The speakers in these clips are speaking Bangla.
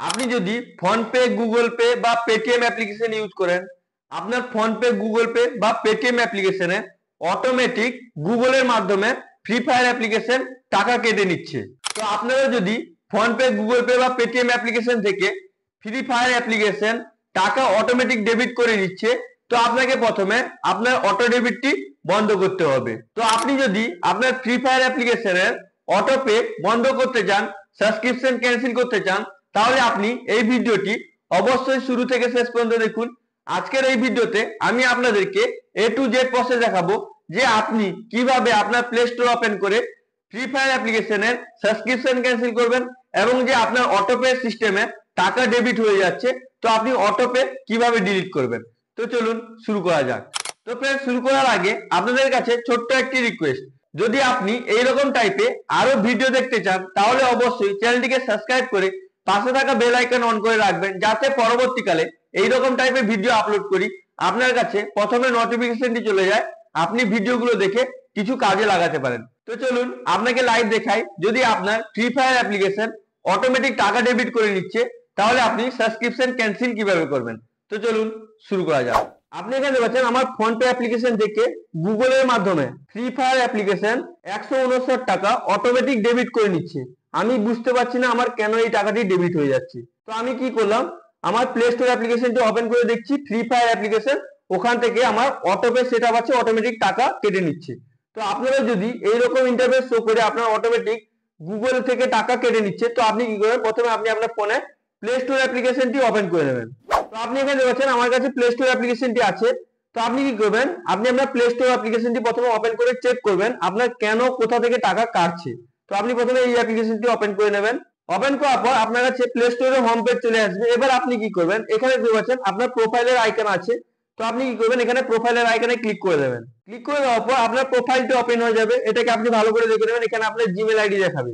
আপনি যদি ফোনপে, গুগল পে বা পেটিএম অ্যাপ্লিকেশন ইউজ করেন, আপনার ফোনপে, গুগল পে বা পেটিএম অ্যাপ্লিকেশনে অটোমেটিক গুগলের মাধ্যমে ফ্রি ফায়ার অ্যাপ্লিকেশন টাকা কেটে নিচ্ছে। তো আপনারা যদি ফোনপে, গুগল পে বা পেটিএম অ্যাপ্লিকেশন থেকে ফ্রি ফায়ার অ্যাপ্লিকেশন টাকা অটোমেটিক ডেবিট করে নিচ্ছে, তো আপনাকে প্রথমে আপনার অটো ডেবিটটি বন্ধ করতে হবে। তো আপনি যদি আপনার ফ্রি ফায়ার অ্যাপ্লিকেশনের অটো পে বন্ধ করতে চান, সাবস্ক্রিপশন ক্যান্সেল করতে চান, তাহলে আপনি এই ভিডিওটি অবশ্যই শুরু থেকে শেষ পর্যন্ত দেখুন। আজকের এই ভিডিওতে আমি আপনাদেরকে A to Z প্রসেস দেখাবো যে আপনি কিভাবে আপনার প্লে স্টোর ওপেন করে ফ্রি ফায়ার অ্যাপ্লিকেশনের সাবস্ক্রিপশন ক্যান্সেল করবেন এবং যে আপনার অটোপে সিস্টেমে টাকা ডেবিট হয়ে যাচ্ছে, তো আপনি অটোপে কিভাবে ডিলিট করবেন। তো চলুন শুরু করা যাক। তো ফ্রেন্ড, শুরু করার আগে আপনাদের কাছে ছোট্ট একটি রিকোয়েস্ট, যদি আপনি এইরকম টাইপে আরো ভিডিও দেখতে চান তাহলে অবশ্যই চ্যানেলটিকে সাবস্ক্রাইব করে পাশে থাকা বেল আইকন অন করে রাখবেন, যাতে পরবর্তীকালে এইরকম টাইপের ভিডিও আপলোড করি আপনার কাছে প্রথমে নোটিফিকেশনটি চলে যায়, আপনি ভিডিওগুলো দেখে কিছু কাজে লাগাতে পারেন। তো চলুন আপনাকে লাইভ দেখাই, যদি আপনার ফ্রি ফায়ার অ্যাপ্লিকেশন অটোমেটিক টাকা ডেবিট করে নিচ্ছে তাহলে আপনি সাবস্ক্রিপশন ক্যান্সেল কিভাবে করবেন। তো চলুন শুরু করা যাক। আপনি এখানে দেখছেন আমার ফোনপে অ্যাপ্লিকেশন থেকে গুগলের মাধ্যমে ফ্রি ফায়ার অ্যাপ্লিকেশন 159 টাকা অটোমেটিক ডেবিট করে নিচ্ছে। আমি বুঝতে পারছি না আমার কেন এই টাকাটি ডেবিট হয়ে যাচ্ছে। তো আমি কি করলাম, আমার প্লে স্টোর অ্যাপ্লিকেশনটি ওপেন করে দেখছি ফ্রি ফায়ার অ্যাপ্লিকেশন, ওখান থেকে আমার অটোপে সেটআপ আছে, অটোমেটিক টাকা কেটে নিচ্ছে। তো আপনারা যদি এইরকম ইন্টারফেস শো করে আপনার অটোমেটিক গুগল থেকে টাকা কেটে নিচ্ছে, তো আপনি কি করবেন, প্রথমে আপনি আপনার ফোনে প্লে স্টোর অ্যাপ্লিকেশনটি ওপেন করে নেবেন। তো আপনি এখানে দেখছেন আমার কাছে প্লে স্টোর অ্যাপ্লিকেশনটি আছে। তো আপনি কি করবেন, আপনি আপনার প্লে স্টোর অ্যাপ্লিকেশনটি প্রথমে ওপেন করে চেক করবেন আপনার কেন কোথা থেকে টাকা কাটছে। তো আপনি প্রথমে এই অ্যাপ্লিকেশনটি ওপেন করে নেবেন। ওপেন করার পর আপনার কাছে প্লে স্টোরের হোম পেজ চলে আসবে। এবার আপনি কি করবেন, এখানে দেখতে পাচ্ছেন আপনার প্রোফাইলের আইকন আছে। তো আপনি কি করবেন, এখানে প্রোফাইলের আইকনে ক্লিক করে দেবেন। ক্লিক করে দেওয়ার পর আপনার প্রোফাইলটি ওপেন হয়ে যাবে। এটাকে আপনি ভালো করে দেখে নেবেন, এখানে আপনার জিমেল আইডি দেখাবে।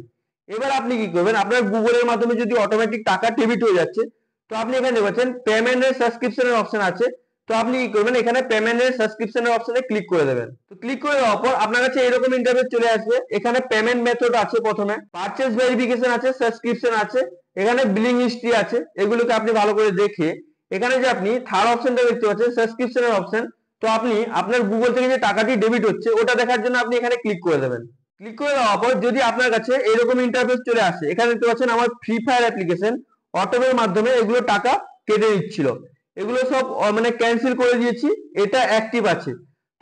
এবার আপনি কি করবেন, আপনার গুগলের মাধ্যমে যদি অটোমেটিক টাকা ডেবিট হয়ে যাচ্ছে, তো আপনি এখানে দেখছেন পেমেন্টের সাবস্ক্রিপশনের অপশন আছে। তো আপনি কি করবেন, এখানে পেমেন্টের সাবস্ক্রিপশনের অপশনে ক্লিক করে দেবেন। তো ক্লিক করে দেওয়ার পর আপনার কাছে এরকম ইন্টারফেস চলে আসবে। এখানে পেমেন্ট মেথড আছে, প্রথমে পারচেজ ভেরিফিকেশন আছে, সাবস্ক্রিপশন আছে, এখানে বিলিং হিস্ট্রি আছে। এগুলোকে আপনি ভালো করে দেখে এখানে যে আপনি থার্ড অপশনটা দেখতে পাচ্ছেন সাবস্ক্রিপশনের অপশন, তো আপনি আপনার গুগল থেকে যে টাকাটি ডেবিট হচ্ছে ওটা দেখার জন্য আপনি এখানে ক্লিক করে দেবেন। ক্লিক করে দেওয়ার পর যদি আপনার কাছে এরকম ইন্টারফেস চলে আসে, এখানে দেখতে পাচ্ছেন আমার ফ্রি ফায়ার অ্যাপ্লিকেশন অটোপের মাধ্যমে এগুলো টাকা কেটে নিচ্ছিল, এগুলো সব মানে ক্যান্সেল করে দিয়েছি, এটা অ্যাক্টিভ আছে।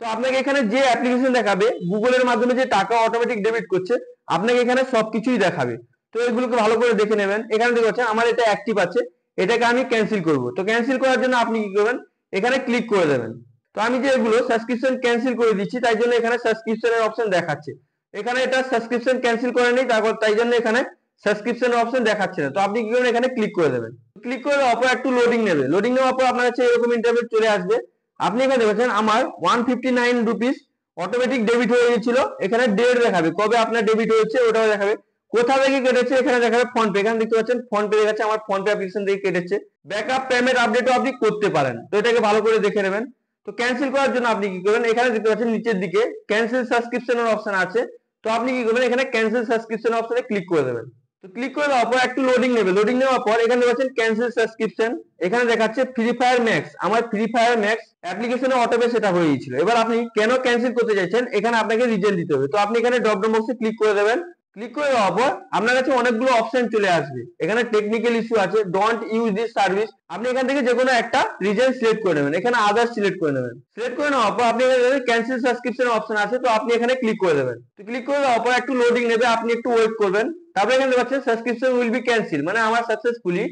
তো আপনাকে এখানে যে অ্যাপ্লিকেশন দেখাবে গুগলের মাধ্যমে যে টাকা অটোমেটিক ডেবিট করছে, আপনাকে এখানে সবকিছুই দেখাবে। তো এগুলোকে ভালো করে দেখে নেবেন। এখানে দেখতে পাচ্ছেন আমার এটা অ্যাক্টিভ আছে, এটাকে আমি ক্যান্সেল করব। তো ক্যান্সেল করার জন্য আপনি কি করবেন, এখানে ক্লিক করে দেবেন। তো আমি যে এগুলো সাবস্ক্রিপশন ক্যান্সেল করে দিচ্ছি, তাই জন্য এখানে সাবস্ক্রিপশনের অপশন দেখাচ্ছে। এখানে এটা সাবস্ক্রিপশন ক্যান্সেল করে নেই, তারপর তাই জন্য এখানে সাবস্ক্রিপশনের অপশন দেখাচ্ছে না। তো আপনি কি করবেন, এখানে ক্লিক করে দেবেন। ক্লিক করে দেওয়ার পর একটু লোডিং নেবে। লোডিং নেওয়ার পর আপনার কাছে এরকম ইন্টারফেস চলে আসবে। আপনি এখানে দেখছেন আমার 159 রুপিস অটোমেটিক ডেবিট হয়ে গেছিল। এখানে ডেট দেখাবে কবে আপনার ডেবিট হয়েছে, ওটাও দেখাবে কোথা থেকে কেটেছে, এখানে দেখাবে ফোনপে। এখানে দেখতে পাচ্ছেন ফোনপে দেখাচ্ছে, আমার ফোনপে অ্যাপ্লিকেশন থেকে কেটেছে। ব্যাকআপ পেমেন্ট আপডেটও আপনি করতে পারেন, তো এটাকে ভালো করে দেখে নেবেন। তো ক্যান্সেল করার জন্য আপনি কি করবেন, এখানে দেখতে পাচ্ছেন নিচের দিকে ক্যান্সেল সাবস্ক্রিপশনের অপশন আছে। তো আপনি কি করবেন, এখানে ক্যান্সেল সাবস্ক্রিপশন অপশনে ক্লিক করে দেবেন। তো ক্লিক করে দেওয়ার পর একটু লোডিং নেবে। লোডিং নেওয়ার পর এখানে দেখছেন ক্যান্সেল সাবস্ক্রিপশন, এখানে দেখাচ্ছে ফ্রি ফায়ার ম্যাক্স। আমার ফ্রি ফায়ার ম্যাক্স অ্যাপ্লিকেশনে অটোপে সেটা হয়ে গিয়েছিল। এবার আপনি কেন ক্যান্সেল করতে চাইছেন, এখানে আপনাকে রিজন দিতে হবে। তো আপনি এখানে ড্রপ ডাউন বক্সে ক্লিক করে দেবেন। ক্লিক করে দেওয়ার পর আপনার কাছে অনেকগুলো অপশন চলে আসবে। এখানে টেকনিক্যাল ইস্যু আছে, ডোন্ট ইউজ দিস সার্ভিস। আপনি এখান থেকে যে কোনো একটা রিজন সিলেক্ট করে নেবেন। এখানে আদার্স সিলেক্ট করে নেবেন। সিলেক্ট করে নেওয়ার পর আপনি এখানে ক্যান্সেল সাবস্ক্রিপশন অপশন আছে, তো আপনি এখানে ক্লিক করে দেবেন। তো ক্লিক করে দেওয়ার পর একটু লোডিং নেবে, আপনি একটু ওয়েট করবেন। তারপরে এখানে দেখতে পাচ্ছেন সাবস্ক্রিপশন উইল বি ক্যান্সেল, মানে আমার সাকসেসফুলি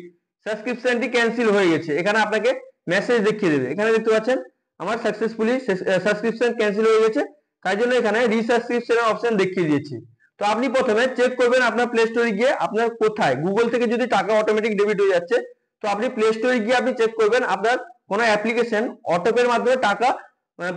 সাবস্ক্রিপশনটি ক্যান্সেল হয়ে গেছে। এখানে আপনাকে মেসেজ দেখিয়ে দেবে। এখানে দেখতে পাচ্ছেন আমার সাকসেসফুলি সাবস্ক্রিপশন ক্যান্সেল হয়ে গেছে, তাই জন্য এখানে রিসাবস্ক্রিপশনের অপশন দেখিয়ে দিয়েছি। তো আপনি প্রথমে চেক করবেন আপনার প্লে স্টোরে গিয়ে আপনার কোথায় গুগল থেকে যদি টাকা অটোমেটিক ডেবিট হয়ে যাচ্ছে, তো আপনি প্লে স্টোরে গিয়ে আপনি চেক করবেন আপনার কোনো অ্যাপ্লিকেশন অটোপের মাধ্যমে টাকা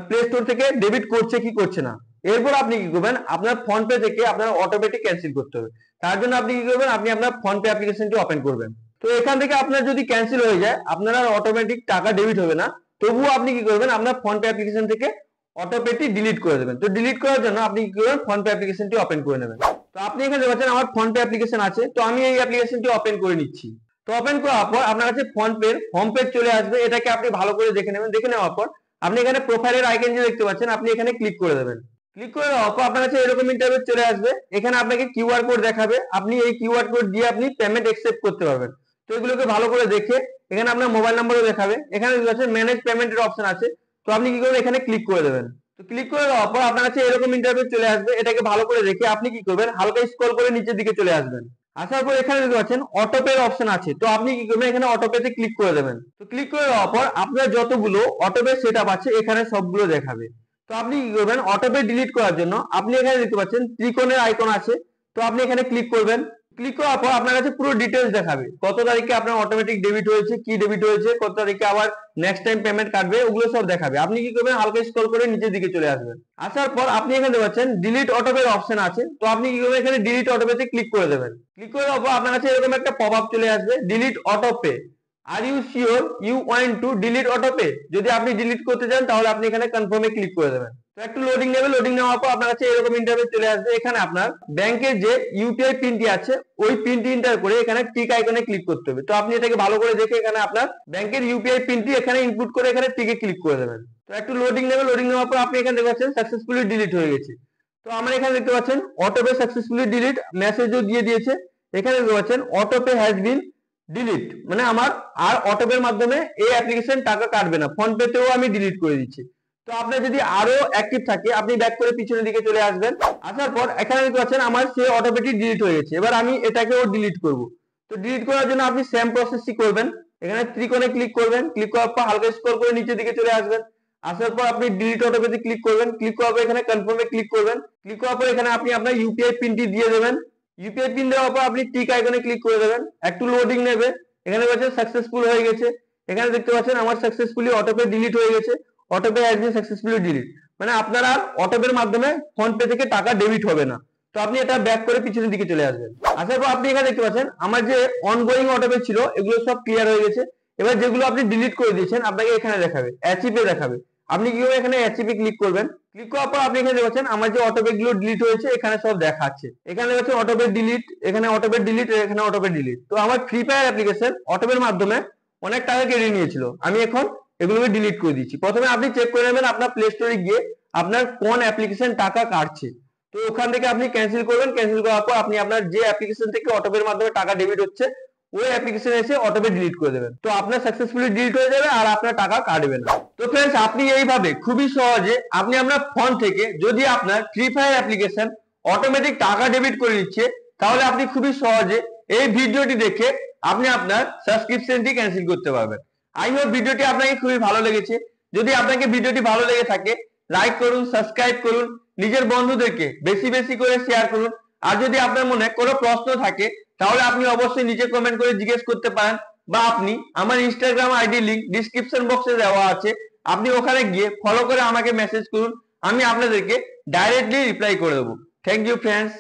প্লে স্টোর থেকে ডেবিট করছে কি করছে না। এরপর আপনি কি করবেন, আপনার ফোনপে থেকে আপনার অটোমেটিক ক্যান্সেল করতে হবে। তার জন্য আপনি কি করবেন, আপনি আপনার ফোনপে অ্যাপ্লিকেশনটি ওপেন করবেন। তো এখান থেকে আপনার যদি ক্যান্সেল হয়ে যায়, আপনার আর অটোমেটিক টাকা ডেবিট হবে না। তবুও আপনি কি করবেন, আপনার ফোনপে অ্যাপ্লিকেশন থেকে অটোপেটি ডিলিট করে দেবেন। তো ডিলিট করার জন্য আপনি কি করবেন, ফোনপে অ্যাপ্লিকেশনটি ওপেন করে নেবেন। তো আপনি এখানে দেখছেন আমার ফোনপে অ্যাপ্লিকেশন আছে, তো আমি এই অ্যাপ্লিকেশনটি ওপেন করে নিচ্ছি। তো ওপেন করার পর আপনার কাছে ফোন পে হোম পেজ চলে আসবে, এটাকে আপনি ভালো করে দেখে নেবেন। দেখে নেওয়ার পর আপনি এখানে প্রোফাইলের আইকন যে দেখতে পাচ্ছেন, আপনি এখানে ক্লিক করে দেবেন। ক্লিক করে দেওয়ার পর আপনার কাছে এরকম ইন্টারফেস চলে আসবে। এখানে আপনাকে কিউআর কোড দেখাবে, আপনি এই কিউআর কোড দিয়ে আপনি পেমেন্ট অ্যাকসেপ্ট করতে পারবেন। তো এগুলোকে ভালো করে দেখে এখানে আপনার মোবাইল নাম্বারও দেখাবে। এখানে ম্যানেজ পেমেন্টের অপশন আছে, তো আপনি কি করবেন এখানে ক্লিক করে দেবেন। তো ক্লিক করে দেওয়ার পর আপনার কাছে এরকম ইন্টারফেস চলে আসবে। এটাকে ভালো করে দেখে আপনি কি করবেন, হালকা স্ক্রল করে নিচের দিকে চলে আসবেন। আসার পর এখানে দেখতে পাচ্ছেন অটো পে অপশন আছে, তো আপনি কি করবেন এখানে অটো পেতে ক্লিক করে দেবেন। তো ক্লিক করে দেওয়ার পর আপনার যতগুলো অটো পে সেটআপ আছে এখানে সবগুলো দেখাবে। তো আপনি কি করবেন অটো পে ডিলিট করার জন্য আপনি এখানে দেখতে পাচ্ছেন ত্রিকোণের আইকন আছে, তো আপনি এখানে ক্লিক করবেন। ক্লিক করার পর আপনার কাছে পুরো ডিটেলস দেখাবে, কত তারিখে আপনার অটোমেটিক ডেবিট হয়েছে, কি ডেবিট হয়েছে, কত তারিখে আবার নেক্সট টাইম পেমেন্ট কাটবে, ওগুলো সব দেখাবে। আপনি কি করবেন হালকা স্ক্রল করে নিচের দিকে চলে আসবেন। আসার পর আপনি এখানে দেখতে পাচ্ছেন ডিলিট অটোপে অপশন আছে, তো আপনি কি করবেন এখানে ডিলিট অটোপেতে ক্লিক করে দেবেন। ক্লিক করে দেওয়ার পর আপনার কাছে এরকম একটা পপ আপ চলে আসবে, delete autopay, are you sure you want to delete autopay. যদি আপনি ডিলিট করতে চান তাহলে আপনি এখানে কনফার্মে ক্লিক করে দেবেন। তো একটু লোডিং নেবে, লোডিং নেওয়ার পর আপনার কাছে এরকম ইন্টারফেস চলে আসবে। এখানে আপনার ব্যাংকের যে ইউপিআই পিনটি আছে ওই পিনটি এন্টার করে এখানে টিক আইকনে ক্লিক করতে হবে। তো আপনি এটাকে ভালো করে দেখে এখানে আপনার ব্যাংকের ইউপিআই পিনটি এখানে ইনপুট করে এখানে টিকে ক্লিক করে দেবেন। তো একটু লোডিং নেবে, লোডিং নেওয়ার পর আপনি এখানে দেখতে পাচ্ছেন সাকসেসফুলি ডিলিট হয়ে গেছে। তো আমার এখানে দেখতে পাচ্ছেন অটোপে সাকসেসফুলি ডিলিট মেসেজও দিয়ে দিয়েছে। এখানে দেখতে পাচ্ছেন অটোপে হ্যাজ বিন ডিলিট, মানে আমার আর অটোপের মাধ্যমে এই অ্যাপ্লিকেশন টাকা কাটবে না, ফোন পেতেও আমি ডিলিট করে দিচ্ছি। তো আপনার যদি আরো অ্যাক্টিভ থাকে আপনি ব্যাক করে পিছনের দিকে চলে আসবেন। আসার পর এখানে দেখতে পাচ্ছেন আমার সেই অটোমেটিক ডিলিট হয়ে গেছে। এবার আমি এটাকেও ডিলিট করব। তো ডিলিট করার জন্য আপনি সেম প্রসেসই করবেন, এখানে ত্রিকোণে ক্লিক করবেন, ক্লিক করার পর হালকা স্ক্রল করে নিচের দিকে চলে আসবেন। আসার পর আপনি ডিলিট অটোপেতে ক্লিক করবেন, ক্লিক করার পর এখানে কনফার্মে ক্লিক করবেন। ক্লিক করার পর এখানে আপনি আপনার ইউপিআই পিনটি দিয়ে দেবেন। ইউপিআই পিন দেওয়ার পর আপনি টিক আইকনে ক্লিক করে দেবেন। একটু লোডিং নেবে, এখানে পাচ্ছেন সাকসেসফুল হয়ে গেছে। এখানে দেখতে পাচ্ছেন আমার সাকসেসফুলি অটোপে ডিলিট হয়ে গেছে, autopay has been successfully delete, মানে আপনার আর অটোপের মাধ্যমে ফোন পে থেকে টাকা ডেবিট হবে না। তো আপনি এটা ব্যাক করে পিছনের দিকে চলে আসবেন। আসার পর আপনি এখানে দেখতে পাচ্ছেন আমার যে অনগোয়িং অটোপে ছিল এগুলো সব ক্লিয়ার হয়ে গেছে। এবার যেগুলো আপনি ডিলিট করে দিয়েছেন আপনাকে এখানে দেখাবে, অ্যাচিভে দেখাবে। আপনি কি এখানে অ্যাচিভে ক্লিক করবেন। ক্লিক করার পর আপনি এখানে দেখছেন আমার যে অটোপে গুলো ডিলিট হয়েছে এখানে সব দেখাচ্ছে। এখানে দেখছেন অটোপে ডিলিট, এখানে অটোপে ডিলিট, এখানে অটোপে ডিলিট। তো আমার ফ্রি ফায়ার অ্যাপ্লিকেশন অটোপের মাধ্যমে অনেক টাকা কেটে নিয়েছিল, আমি এখন এগুলোকে ডিলিট করে দিচ্ছি। প্রথমে আপনি চেক করে নেবেন আপনার প্লে স্টোরে গিয়ে আপনার কোন অ্যাপ্লিকেশন টাকা কাটছে। তো ওখান থেকে আপনি ক্যান্সেল করবেন, ক্যান্সেল করার পর আপনি আপনার যে অ্যাপ্লিকেশন থেকে অটোপের মাধ্যমে টাকা ডেবিট হচ্ছে ওই অ্যাপ্লিকেশনে এসে অটোপে ডিলিট করে দেবেন। তো আপনার সাকসেসফুলি ডিলিট হয়ে যাবে আর আপনার টাকা কাটবে না। তো ফ্রেন্ডস আপনি এইভাবে খুবই সহজে আপনি আপনার ফোন থেকে যদি আপনার ফ্রি ফায়ার অ্যাপ্লিকেশন অটোমেটিক টাকা ডেবিট করে দিচ্ছে তাহলে আপনি খুবই সহজে এই ভিডিওটি দেখে আপনি আপনার সাবস্ক্রিপশনটি ক্যান্সেল করতে পারবেন। আই হোপ ভিডিওটি আপনাকে খুবই ভালো লেগেছে। যদি আপনাকে ভিডিওটি ভালো লেগে থাকে লাইক করুন, সাবস্ক্রাইব করুন, নিজের বন্ধুদেরকে বেশি বেশি করে শেয়ার করুন। আর যদি আপনার মনে কোনো প্রশ্ন থাকে তাহলে আপনি অবশ্যই নিচে কমেন্ট করে জিজ্ঞেস করতে পারেন, বা আপনি আমার ইনস্টাগ্রাম আইডি লিংক ডিসক্রিপশন বক্সে দেওয়া আছে, আপনি ওখানে গিয়ে ফলো করে আমাকে মেসেজ করুন, আমি আপনাদেরকে ডাইরেক্টলি রিপ্লাই করে দেবো। Thank you friends.